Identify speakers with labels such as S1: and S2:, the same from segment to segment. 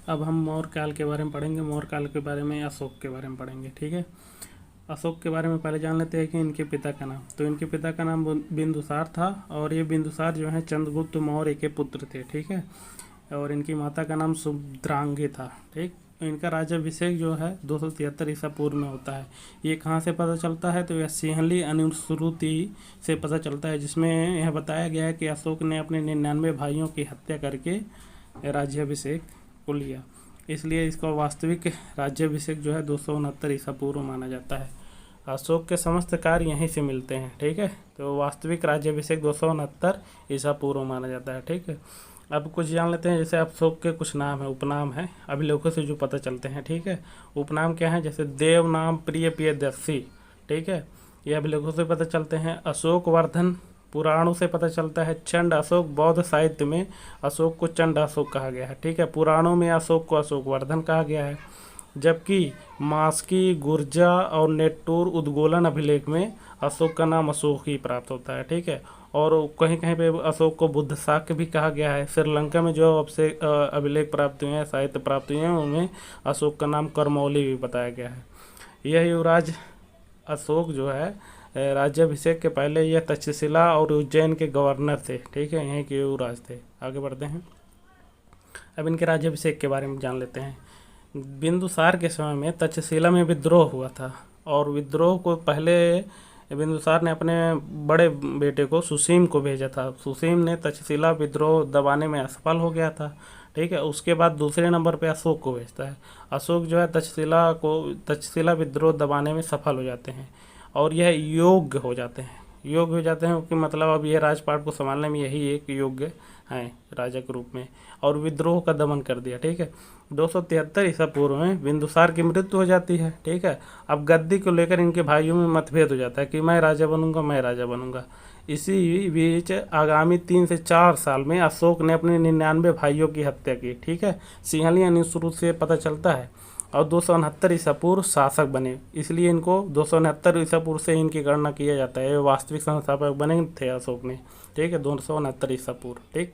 S1: अब हम मौर्य काल के बारे में पढ़ेंगे। मौर्य काल के बारे में अशोक के बारे में पढ़ेंगे। ठीक है, अशोक के बारे में पहले जान लेते हैं कि इनके पिता का नाम। तो इनके पिता का नाम बिंदुसार था, और ये बिंदुसार जो है चंद्रगुप्त मौर्य के पुत्र थे। ठीक है, और इनकी माता का नाम सुभद्रांगी था। ठीक, इनका राज्याभिषेक जो है 273 ईसा पूर्व में होता है। ये कहाँ से पता चलता है? तो यह सिंहली अनुश्रुति से पता चलता है, जिसमें यह बताया गया है कि अशोक ने अपने 99 भाइयों की हत्या करके राज्याभिषेक को लिया। इसलिए इसका वास्तविक राज्याभिषेक जो है 269 ईसा पूर्व माना जाता है। अशोक के समस्त कार्य यहीं से मिलते हैं। ठीक है, तो वास्तविक राज्याभिषेक 269 ईसा पूर्व माना जाता है। ठीक है, अब कुछ जान लेते हैं। जैसे अशोक के कुछ नाम है, उपनाम है, अभिलेखों से जो पता चलते हैं। ठीक है, उपनाम क्या है? जैसे देव नाम प्रिय प्रियदर्शी। ठीक है, ये अभिलेखों से पता चलते हैं। अशोक वर्धन पुराणों से पता चलता है। चंड अशोक, बौद्ध साहित्य में अशोक को चंड अशोक कहा गया है। ठीक है, पुराणों में अशोक को अशोक वर्धन कहा गया है। जबकि मास्की, गुर्जा और नेट्टूर उद्गोलन अभिलेख में अशोक का नाम अशोक ही प्राप्त होता है। ठीक है, और कहीं कहीं पे अशोक को बुद्ध शाक्य भी कहा गया है। श्रीलंका में जो अब से अभिलेख प्राप्त हुए हैं, साहित्य प्राप्त हुए हैं, उनमें अशोक का नाम करमौली भी बताया गया है। यह युवराज अशोक जो है राज्याभिषेक के पहले यह तक्षशिला और उज्जैन के गवर्नर थे। ठीक है, यहीं के युवराज थे। आगे बढ़ते हैं, अब इनके राज्याभिषेक के बारे में जान लेते हैं। बिंदुसार के समय में तक्षशिला में विद्रोह हुआ था, और विद्रोह को पहले बिंदुसार ने अपने बड़े बेटे को सुसीम को भेजा था। सुसीम ने तक्षशिला विद्रोह दबाने में असफल हो गया था। ठीक है, उसके बाद दूसरे नंबर पे अशोक को भेजता है। अशोक जो है तक्षशिला विद्रोह दबाने में सफल हो जाते हैं, और यह योग्य हो जाते हैं। योग्य हो जाते हैं कि मतलब अब यह राजपाट को संभालने में यही एक योग्य हैं राजा के रूप में, और विद्रोह का दमन कर दिया। ठीक है, 273 ईसा पूर्व में बिंदुसार की मृत्यु हो जाती है। ठीक है, अब गद्दी को लेकर इनके भाइयों में मतभेद हो जाता है कि मैं राजा बनूंगा, मैं राजा बनूंगा। इसी बीच आगामी 3 से 4 साल में अशोक ने अपने 99 भाइयों की हत्या की। ठीक है, सिंहली अनुश्रुत से पता चलता है, और 269 ईसा पूर्व शासक बने। इसलिए इनको 269 ईसा पूर्व से इनकी गणना किया जाता है। वास्तविक संस्थापक बने थे अशोक ने। ठीक है, 269 ईसा पूर्व। ठीक,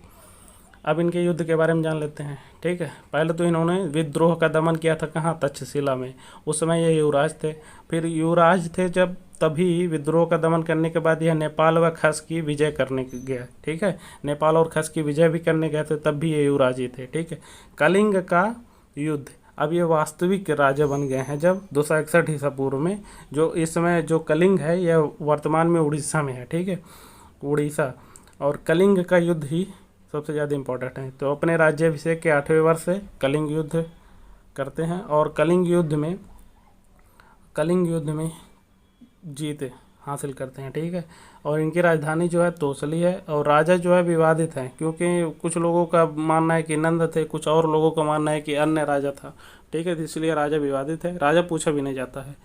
S1: अब इनके युद्ध के बारे में जान लेते हैं। ठीक है, पहले तो इन्होंने विद्रोह का दमन किया था। कहाँ? तक्षशिला में। उस समय ये युवराज थे। फिर युवराज थे जब, तभी विद्रोह का दमन करने के बाद यह नेपाल व खस की विजय करने गया। ठीक है, नेपाल और खस की विजय भी करने गए थे, तब भी ये युवराज ही थे। ठीक है, कलिंग का युद्ध, अब ये वास्तविक राजा बन गए हैं जब 261 ईसा पूर्व में। जो इस समय जो कलिंग है यह वर्तमान में उड़ीसा में है। ठीक है, उड़ीसा, और कलिंग का युद्ध ही सबसे ज़्यादा इम्पोर्टेंट है। तो अपने राज्याभिषेक के 8वें वर्ष से कलिंग युद्ध करते हैं, और कलिंग युद्ध में जीत हासिल करते हैं। ठीक है, और इनकी राजधानी जो है तोसली है, और राजा जो है विवादित है, क्योंकि कुछ लोगों का मानना है कि नंद थे, कुछ और लोगों का मानना है कि अन्य राजा था। ठीक है, तो इसलिए राजा विवादित है। राजा पूछा भी नहीं जाता है।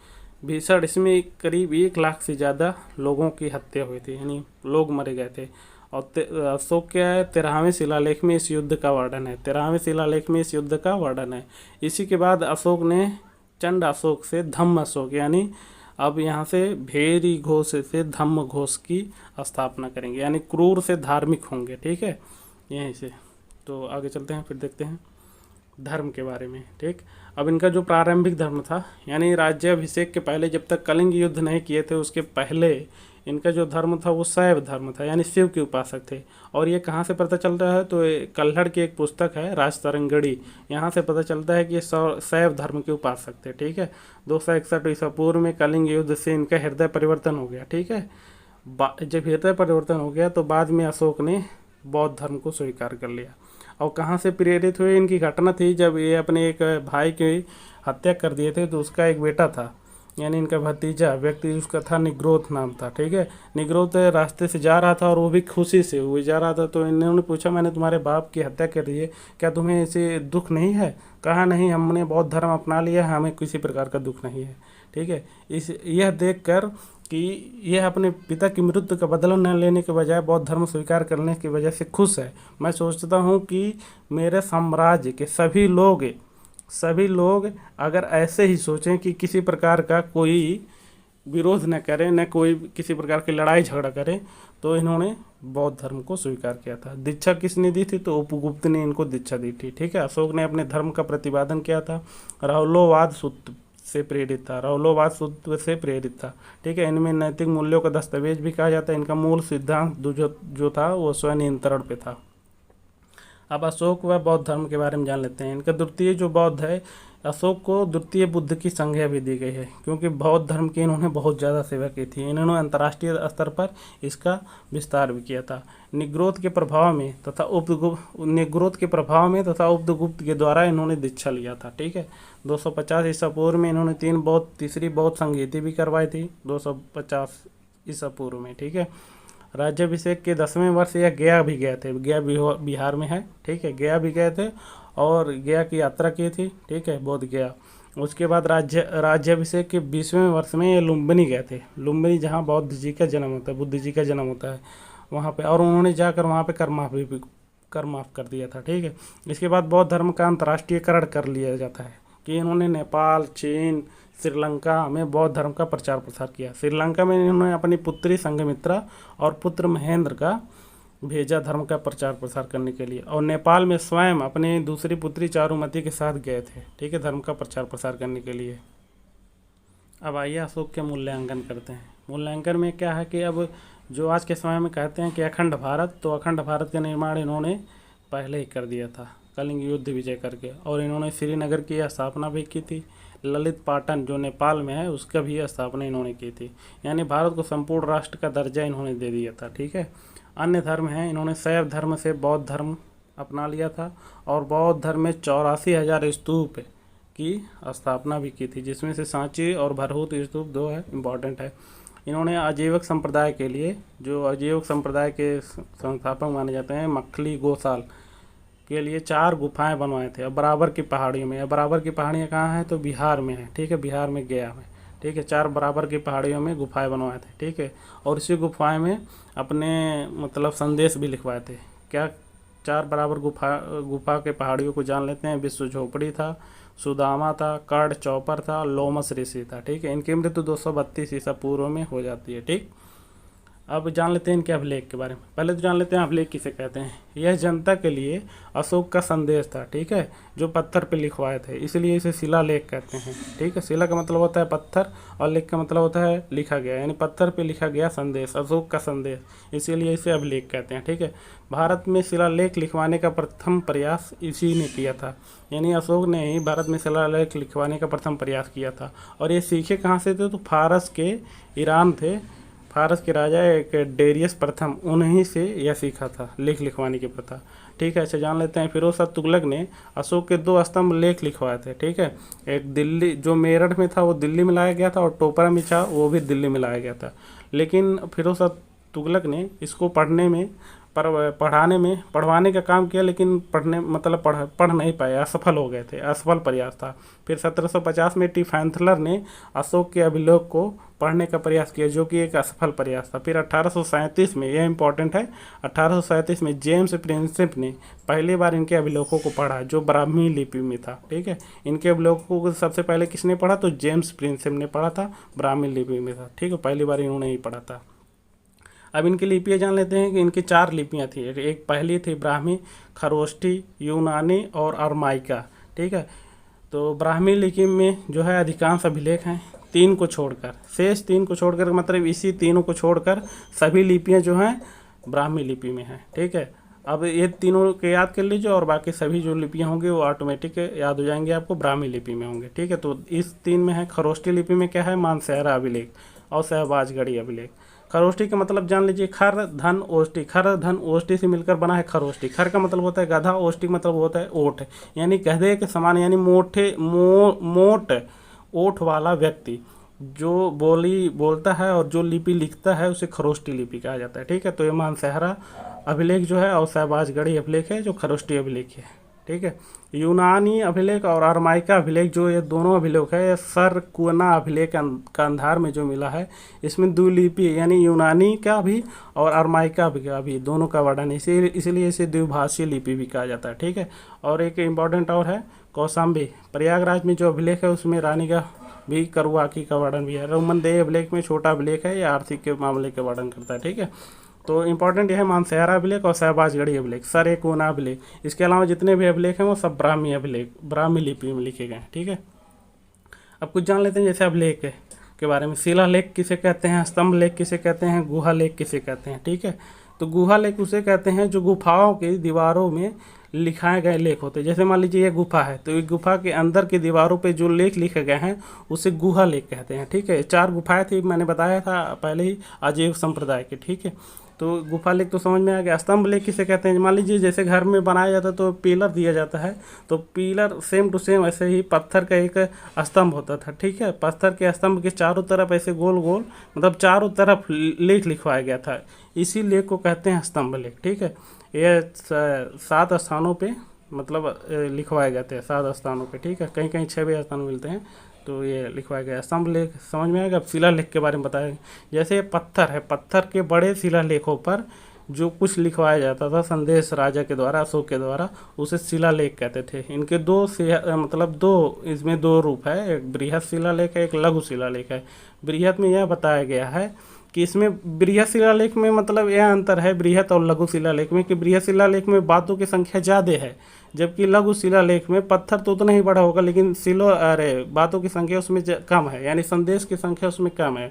S1: भीषण, इसमें करीब 1 लाख से ज़्यादा लोगों की हत्या हुई थी, यानी लोग मरे गए थे। और अशोक क्या है, 13वें शिलालेख में इस युद्ध का वर्णन है। 13वें शिलालेख में इस युद्ध का वर्णन है। इसी के बाद अशोक ने चंड अशोक से धम्म अशोक, यानी अब यहाँ से भेरी घोष से धम्म घोष की स्थापना करेंगे, यानी क्रूर से धार्मिक होंगे। ठीक है, यहीं से। तो आगे चलते हैं, फिर देखते हैं धर्म के बारे में। ठीक, अब इनका जो प्रारंभिक धर्म था, यानी राज्याभिषेक के पहले जब तक कलिंग युद्ध नहीं किए थे, उसके पहले इनका जो धर्म था वो शैव धर्म था, यानी शिव के उपासक थे। और ये कहाँ से पता चल रहा है? तो कल्हड़ की एक पुस्तक है राजतरंगड़ी, यहाँ से पता चलता है कि ये शैव धर्म के उपासक थे। ठीक है, 261 ईसा पूर्व में कलिंग युद्ध से इनका हृदय परिवर्तन हो गया। ठीक है, जब हृदय परिवर्तन हो गया तो बाद में अशोक ने बौद्ध धर्म को स्वीकार कर लिया। और कहाँ से प्रेरित हुए? इनकी घटना थी जब ये अपने एक भाई की हत्या कर दिए थे, तो उसका एक बेटा था, यानी इनका भतीजा व्यक्ति, उसका था निग्रोध नाम था। ठीक है, निग्रोध रास्ते से जा रहा था, और वो भी खुशी से वो जा रहा था। तो इन्होंने पूछा, मैंने तुम्हारे बाप की हत्या कर दी है, क्या तुम्हें ऐसे दुख नहीं है? कहा, नहीं, हमने बौद्ध धर्म अपना लिया है, हमें किसी प्रकार का दुख नहीं है। ठीक है, यह देख कर कि यह अपने पिता की मृत्यु का बदला न लेने के बजाय बौद्ध धर्म स्वीकार करने की वजह से खुश है। मैं सोचता हूँ कि मेरे साम्राज्य के सभी लोग अगर ऐसे ही सोचें कि किसी प्रकार का कोई विरोध न करें, न कोई किसी प्रकार की लड़ाई झगड़ा करें, तो इन्होंने बौद्ध धर्म को स्वीकार किया था। दीक्षा किसने दी थी? तो उपगुप्त ने इनको दीक्षा दी थी। ठीक है। अशोक ने अपने धर्म का प्रतिपादन किया था। राहुलोवाद सूत्र से प्रेरित था, राहुलोवाद सूत्र से प्रेरित था। ठीक है। इनमें नैतिक मूल्यों का दस्तावेज भी कहा जाता है। इनका मूल सिद्धांत जो था वो स्वनियंत्रण पे था। अब अशोक व बौद्ध धर्म के बारे में जान लेते हैं। इनका द्वितीय जो बौद्ध है, अशोक को द्वितीय बुद्ध की संज्ञा भी दी गई है, क्योंकि बौद्ध धर्म की इन्होंने बहुत ज़्यादा सेवा की थी। इन्होंने अंतर्राष्ट्रीय स्तर पर इसका विस्तार भी किया था। निग्रोध के प्रभाव में तथा उपगुप्त के द्वारा इन्होंने दीक्षा लिया था। ठीक है। 250 ईसा पूर्व में इन्होंने तीसरी बौद्ध संगीति भी करवाई थी, 250 ईसा पूर्व में। ठीक है। राज्याभिषेक के 10वें वर्ष यह गया भी गए थे। गया बिहार में है। ठीक है। गया भी गए थे और गया की यात्रा की थी। ठीक है। बोध गया। उसके बाद राज्याभिषेक के 20वें वर्ष में ये लुम्बिनी गए थे। लुम्बिनी जहाँ बौद्ध जी का जन्म होता है, बुद्ध जी का जन्म होता है वहाँ पे, और उन्होंने जाकर वहाँ पे कर माफ़ कर दिया था। ठीक है। इसके बाद बौद्ध धर्म का अंतर्राष्ट्रीयकरण कर लिया जाता है कि इन्होंने नेपाल, चीन, श्रीलंका में बौद्ध धर्म का प्रचार प्रसार किया। श्रीलंका में इन्होंने अपनी पुत्री संघमित्रा और पुत्र महेंद्र का भेजा धर्म का प्रचार प्रसार करने के लिए, और नेपाल में स्वयं अपनी दूसरी पुत्री चारुमती के साथ गए थे। ठीक है। धर्म का प्रचार प्रसार करने के लिए। अब आइए अशोक के मूल्यांकन करते हैं। मूल्यांकन में क्या है कि अब जो आज के समय में कहते हैं कि अखंड भारत, तो अखंड भारत का निर्माण इन्होंने पहले ही कर दिया था कलिंग युद्ध विजय करके, और इन्होंने श्रीनगर की स्थापना भी की थी। ललित पाटन जो नेपाल में है उसका भी स्थापना इन्होंने की थी। यानी भारत को संपूर्ण राष्ट्र का दर्जा इन्होंने दे दिया था। ठीक है। अन्य धर्म हैं, इन्होंने शैव धर्म से बौद्ध धर्म अपना लिया था, और बौद्ध धर्म में 84,000 स्तूप की स्थापना भी की थी, जिसमें से सांची और भरहूत स्तूप 2 है, इम्पॉर्टेंट है। इन्होंने आजीवक संप्रदाय के लिए, जो आजीवक संप्रदाय के संस्थापक माने जाते हैं, मखली गोसाल के लिए 4 गुफाएं बनवाए थे। अब बराबर की पहाड़ियों में, बराबर की पहाड़ियाँ कहाँ हैं? तो बिहार में है। ठीक है। बिहार में गया में। ठीक है। 4 बराबर की पहाड़ियों में गुफाएं बनवाए थे। ठीक है। और इसी गुफाएं में अपने मतलब संदेश भी लिखवाए थे। क्या? 4 बराबर गुफा के पहाड़ियों को जान लेते हैं। विश्व झोपड़ी था, सुदामा था, कर्ण चौपर था, लोमस ऋषि था। ठीक है। इनकी मृत्यु 232 ईसा पूर्व में हो जाती है। ठीक। अब जान लेते हैं इनके अभिलेख के बारे में। पहले तो जान लेते हैं अभिलेख किसे कहते हैं। यह जनता के लिए अशोक का संदेश था। ठीक है। जो पत्थर पे लिखवाए थे, इसलिए इसे शिलालेख कहते हैं। ठीक है। शिला का मतलब होता है पत्थर, और लेख का मतलब होता है लिखा गया, यानी पत्थर पे लिखा गया संदेश, अशोक का संदेश, इसीलिए इसे अभिलेख कहते हैं। ठीक है। भारत में शिलालेख लिखवाने का प्रथम प्रयास इसी ने किया था, यानी अशोक ने ही भारत में शिलालेख लिखवाने का प्रथम प्रयास किया था। और ये सीखे कहाँ से थे? तो फारस के ईरान थे, फारस के राजा एक डेरियस प्रथम, उन्हीं से यह सीखा था लेख लिखवाने की प्रथा। ठीक है। अच्छा जान लेते हैं, फिरोज शाह तुगलक ने अशोक के 2 स्तंभ लेख लिखवाए थे। ठीक है। एक दिल्ली, जो मेरठ में था वो दिल्ली में लाया गया था, और टोपरा में था वो भी दिल्ली में लाया गया था। लेकिन फिरोज शाह तुगलक ने इसको पढ़वाने का काम किया, लेकिन पढ़ नहीं पाए, असफल हो गए थे, असफल प्रयास था। फिर 1750 में टिफैंथलर ने अशोक के अभिलेख को पढ़ने का प्रयास किया, जो कि एक असफल प्रयास था। फिर 1837 में, यह इंपॉर्टेंट है, 1837 में जेम्स प्रिंसेप ने पहली बार इनके अभिलेखों को पढ़ा, जो ब्राह्मी लिपि में था। ठीक है। इनके अभिलेखों को सबसे पहले किसने पढ़ा? तो जेम्स प्रिंसेप ने पढ़ा था, ब्राह्मी लिपि में था। ठीक है। पहली बार इन्होंने ही पढ़ा था। अब इनकी लिपियाँ जान लेते हैं कि इनकी 4 लिपियाँ थी। एक पहली थी ब्राह्मी, खरोष्ठी, यूनानी और अरमाइका। ठीक है। तो ब्राह्मी लिपि में जो है अधिकांश अभिलेख हैं, 3 को छोड़कर, शेष 3 को छोड़कर, मतलब इसी तीनों को छोड़कर सभी लिपियाँ जो हैं ब्राह्मी लिपि में हैं। ठीक है। अब ये तीनों के याद कर लीजिए, और बाकी सभी जो लिपियाँ होंगी वो ऑटोमेटिक याद हो जाएंगे आपको, ब्राह्मी लिपि में होंगे। ठीक है। तो इस 3 में है। खरोष्ठी लिपि में क्या है? मानसेहरा अभिलेख और शहबाजगढ़ी अभिलेख। खरोष्ठी का मतलब जान लीजिए, खर धन ओष्ठी, खर धन ओष्ठी से मिलकर बना है खरोष्ठी। खर का मतलब होता है गधा, ओष्ठी मतलब होता है ओठ, यानी गधे के समान, यानी मोट ओठ वाला व्यक्ति जो बोली बोलता है और जो लिपि लिखता है उसे खरोष्ठी लिपि कहा जाता है। ठीक है। तो ये मानसेहरा अभिलेख जो है और शहबाजगढ़ी अभिलेख है जो खरोष्ठी अभिलेख है। ठीक है। यूनानी अभिलेख और अरमाइका अभिलेख, जो ये दोनों अभिलेख है, सरकुना अभिलेख कंधार में जो मिला है, इसमें 2 लिपि, यानी यूनानी का भी और अरमाइका का भी, दोनों का वर्णन, इसीलिए इसे द्विभाषीय लिपि भी कहा जाता है। ठीक है। और एक इम्पॉर्टेंट और है कौशाम्बी, प्रयागराज में जो अभिलेख है उसमें रानी का भी करुआकी का वर्णन भी है। रोमनदेह अभिलेख में छोटा अभिलेख है, ये आर्थिक के मामले का वर्णन करता है, ठीक है। तो इंपॉर्टेंट यह है मानसेहरा अभिलेख और शहबाजगढ़ी अभिलेख, सर कोना अभिलेख। इसके अलावा जितने भी अभिलेख हैं वो सब ब्राह्मी अभिलेख, ब्राह्मी लिपि में लिखे गए हैं, ठीक है। अब कुछ जान लेते हैं जैसे अभिलेख के बारे में। शिलालेख किसे कहते हैं, स्तंभ लेख किसे कहते हैं, गुहा लेख किसे कहते हैं, ठीक है। तो गुहा लेख उसे कहते हैं जो गुफाओं की दीवारों में लिखाए गए लेख होते हैं। जैसे मान लीजिए ये गुफा है, तो ये गुफा के अंदर की दीवारों पे जो लेख लिखे गए हैं उसे गुहा लेख कहते हैं, ठीक है। 4 गुफाएं थी, मैंने बताया था पहले ही, आजीव संप्रदाय के, ठीक है। तो गुफा लेख तो समझ में आ गया। स्तंभ लेख किसे कहते हैं, मान लीजिए जैसे घर में बनाया जाता है तो पिलर दिया जाता है, तो पिलर सेम टू सेम ऐसे ही पत्थर का एक स्तंभ होता था, ठीक है। पत्थर के स्तंभ के चारों तरफ ऐसे गोल गोल, मतलब चारों तरफ लेख लिखवाया गया था, इसी लेख को कहते हैं स्तंभ लेख, ठीक है। ये 7 स्थानों पे मतलब लिखवाए गए थे, 7 स्थानों पे, ठीक है। कहीं कहीं 6 भी स्थान मिलते हैं, तो ये लिखवाया गया। स्तंभ लेख समझ में आएगा। अब शिलालेख के बारे में बताया, जैसे ये पत्थर है, पत्थर के बड़े शिलालेखों पर जो कुछ लिखवाया जाता था संदेश राजा के द्वारा, अशोक के द्वारा, उसे शिलालेख कहते थे। इनके मतलब दो इसमें 2 रूप है, एक बृहत शिलालेख है, एक लघु शिलालेख है। बृहत में यह बताया गया है कि इसमें बृहत शिलालेख में मतलब यह अंतर है बृहत और लघु शिलालेख में कि बृहत शिलालेख में बातों की संख्या ज़्यादा है, जबकि लघु शिलालेख में पत्थर तो उतना ही बड़ा होगा लेकिन बातों की संख्या उसमें कम है, यानी संदेश की संख्या उसमें कम है,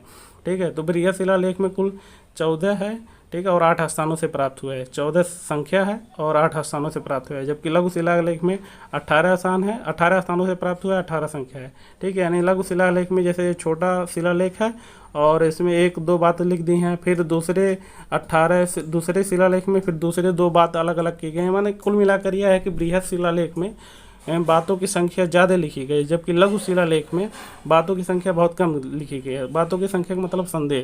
S1: ठीक है। तो बृहत शिलालेख में कुल 14 है, ठीक है, और 8 स्थानों से प्राप्त हुए हैं। 14 संख्या है और 8 स्थानों से प्राप्त हुआ है, जबकि लघु शिलालेख में 18 स्थान है, 18 स्थानों से प्राप्त हुआ है, 18 संख्या है, ठीक है। यानी लघु शिलालेख में जैसे छोटा शिलालेख है और इसमें 1-2 बातें लिख दी हैं, फिर दूसरे शिलालेख में फिर दूसरे 2 बात अलग अलग की गई हैं। माने कुल मिलाकर यह है कि बृहत शिलालेख में बातों की संख्या ज़्यादा लिखी गई, जबकि लघु शिलालेख में बातों की संख्या बहुत कम लिखी गई है। बातों की संख्या का मतलब संदेश।